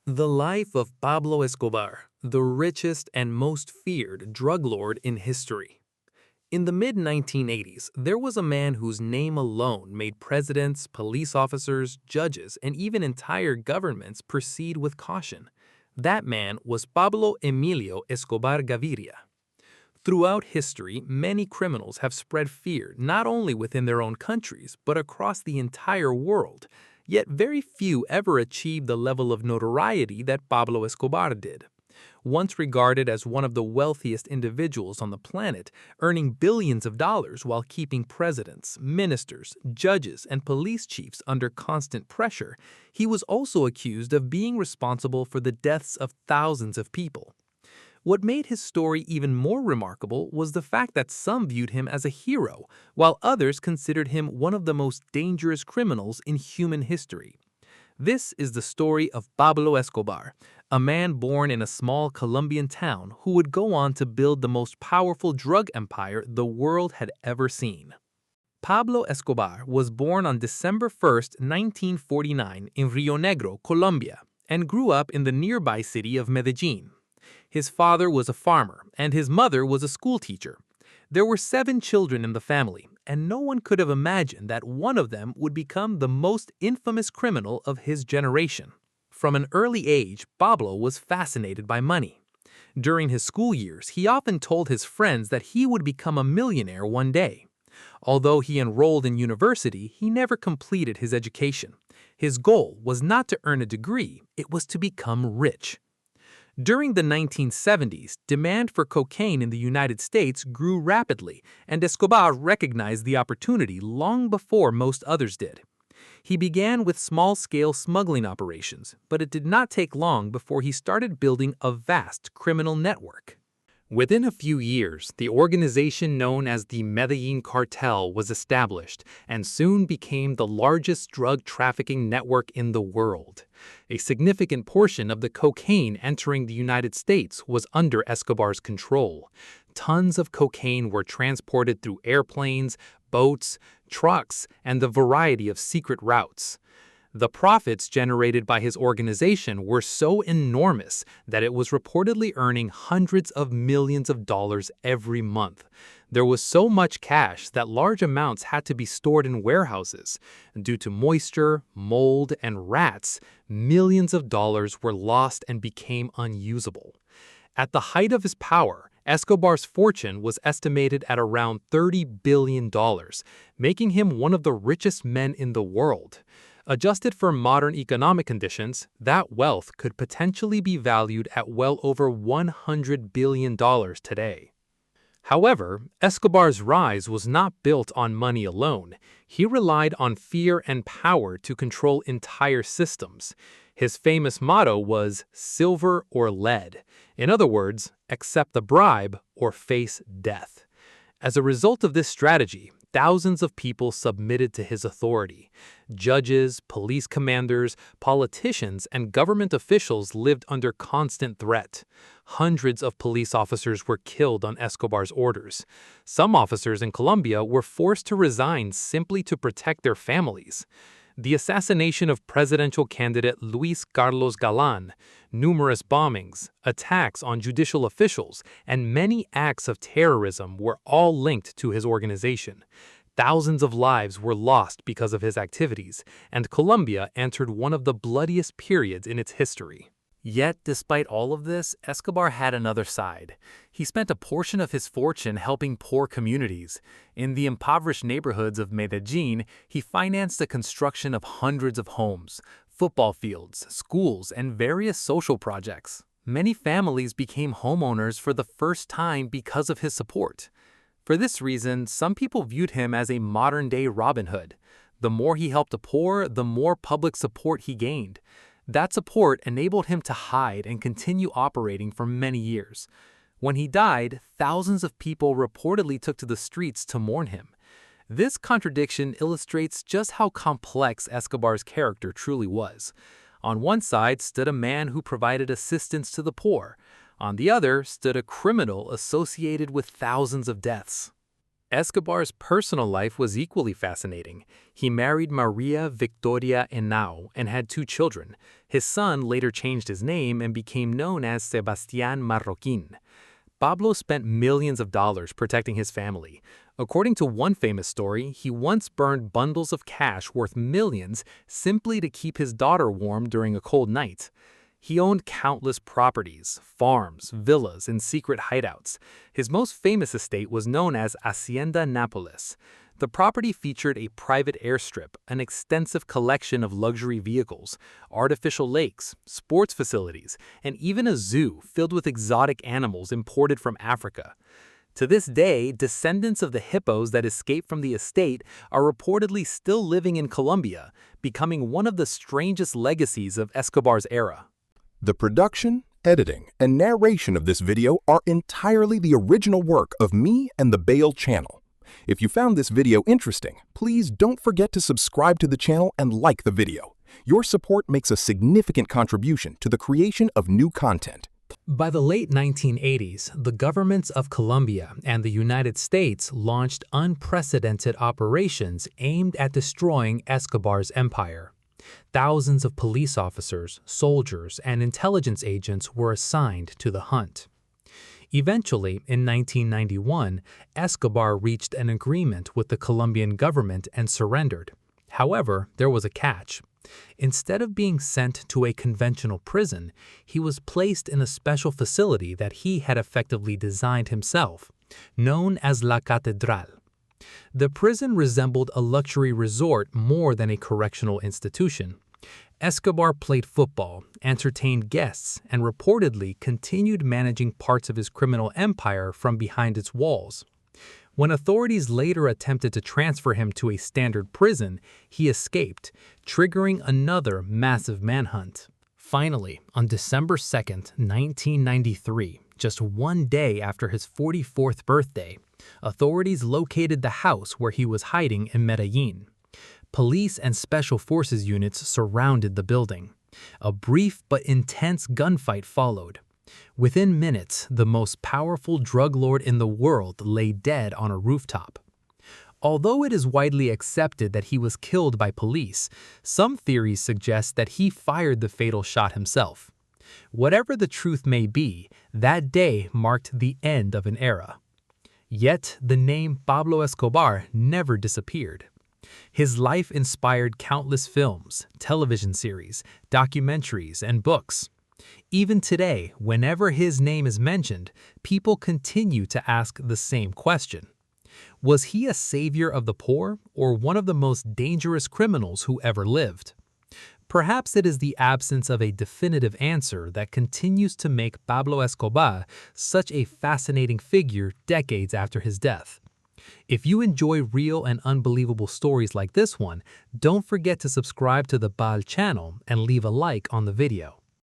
The life of Pablo Escobar, the richest and most feared drug lord in history. In the mid-1980s, there was a man whose name alone made presidents, police officers, judges, and even entire governments proceed with caution. That man was Pablo Emilio Escobar Gaviria. Throughout history, many criminals have spread fear not only within their own countries, but across the entire world. Yet very few ever achieved the level of notoriety that Pablo Escobar did. Once regarded as one of the wealthiest individuals on the planet, earning billions of dollars while keeping presidents, ministers, judges, and police chiefs under constant pressure, he was also accused of being responsible for the deaths of thousands of people. What made his story even more remarkable was the fact that some viewed him as a hero, while others considered him one of the most dangerous criminals in human history. This is the story of Pablo Escobar, a man born in a small Colombian town who would go on to build the most powerful drug empire the world had ever seen. Pablo Escobar was born on December 1st, 1949 in Rio Negro, Colombia, and grew up in the nearby city of Medellin. His father was a farmer, and his mother was a schoolteacher. There were 7 children in the family, and no one could have imagined that one of them would become the most infamous criminal of his generation. From an early age, Pablo was fascinated by money. During his school years, he often told his friends that he would become a millionaire one day. Although he enrolled in university, he never completed his education. His goal was not to earn a degree, it was to become rich. During the 1970s, demand for cocaine in the United States grew rapidly, and Escobar recognized the opportunity long before most others did. He began with small-scale smuggling operations, but it did not take long before he started building a vast criminal network. Within a few years, the organization known as the Medellin Cartel was established and soon became the largest drug trafficking network in the world. A significant portion of the cocaine entering the United States was under Escobar's control. Tons of cocaine were transported through airplanes, boats, trucks, and a variety of secret routes. The profits generated by his organization were so enormous that it was reportedly earning hundreds of millions of dollars every month. There was so much cash that large amounts had to be stored in warehouses. Due to moisture, mold, and rats, millions of dollars were lost and became unusable. At the height of his power, Escobar's fortune was estimated at around $30 billion, making him one of the richest men in the world. Adjusted for modern economic conditions, that wealth could potentially be valued at well over $100 billion today. However, Escobar's rise was not built on money alone. He relied on fear and power to control entire systems. His famous motto was silver or lead. In other words, accept the bribe or face death. As a result of this strategy, thousands of people submitted to his authority. Judges, police commanders, politicians, and government officials lived under constant threat. Hundreds of police officers were killed on Escobar's orders. Some officers in Colombia were forced to resign simply to protect their families. The assassination of presidential candidate Luis Carlos Galán, numerous bombings, attacks on judicial officials, and many acts of terrorism were all linked to his organization. Thousands of lives were lost because of his activities, and Colombia entered one of the bloodiest periods in its history. Yet, despite all of this, Escobar had another side. He spent a portion of his fortune helping poor communities. In the impoverished neighborhoods of Medellin, he financed the construction of hundreds of homes, football fields, schools, and various social projects. Many families became homeowners for the first time because of his support. For this reason, some people viewed him as a modern-day Robin Hood. The more he helped the poor, the more public support he gained. That support enabled him to hide and continue operating for many years. When he died, thousands of people reportedly took to the streets to mourn him. This contradiction illustrates just how complex Escobar's character truly was. On one side stood a man who provided assistance to the poor. On the other stood a criminal associated with thousands of deaths. Escobar's personal life was equally fascinating. He married Maria Victoria Henao and had 2 children. His son later changed his name and became known as Sebastián Marroquín. Pablo spent millions of dollars protecting his family. According to one famous story, he once burned bundles of cash worth millions simply to keep his daughter warm during a cold night. He owned countless properties, farms, villas, and secret hideouts. His most famous estate was known as Hacienda Nápoles. The property featured a private airstrip, an extensive collection of luxury vehicles, artificial lakes, sports facilities, and even a zoo filled with exotic animals imported from Africa. To this day, descendants of the hippos that escaped from the estate are reportedly still living in Colombia, becoming one of the strangest legacies of Escobar's era. The production, editing, and narration of this video are entirely the original work of me and the BAAL channel. If you found this video interesting, please don't forget to subscribe to the channel and like the video. Your support makes a significant contribution to the creation of new content. By the late 1980s, the governments of Colombia and the United States launched unprecedented operations aimed at destroying Escobar's empire. Thousands of police officers, soldiers, and intelligence agents were assigned to the hunt. Eventually, in 1991, Escobar reached an agreement with the Colombian government and surrendered. However, there was a catch. Instead of being sent to a conventional prison, he was placed in a special facility that he had effectively designed himself, known as La Catedral. The prison resembled a luxury resort more than a correctional institution. Escobar played football, entertained guests, and reportedly continued managing parts of his criminal empire from behind its walls. When authorities later attempted to transfer him to a standard prison, he escaped, triggering another massive manhunt. Finally, on December 2, 1993, just one day after his 44th birthday, authorities located the house where he was hiding in Medellin. Police and special forces units surrounded the building. A brief but intense gunfight followed. Within minutes, the most powerful drug lord in the world lay dead on a rooftop. Although it is widely accepted that he was killed by police, some theories suggest that he fired the fatal shot himself. Whatever the truth may be, that day marked the end of an era. Yet, the name Pablo Escobar never disappeared. His life inspired countless films, television series, documentaries, and books. Even today, whenever his name is mentioned, people continue to ask the same question. Was he a savior of the poor or one of the most dangerous criminals who ever lived? Perhaps it is the absence of a definitive answer that continues to make Pablo Escobar such a fascinating figure decades after his death. If you enjoy real and unbelievable stories like this one, don't forget to subscribe to the BAAL channel and leave a like on the video.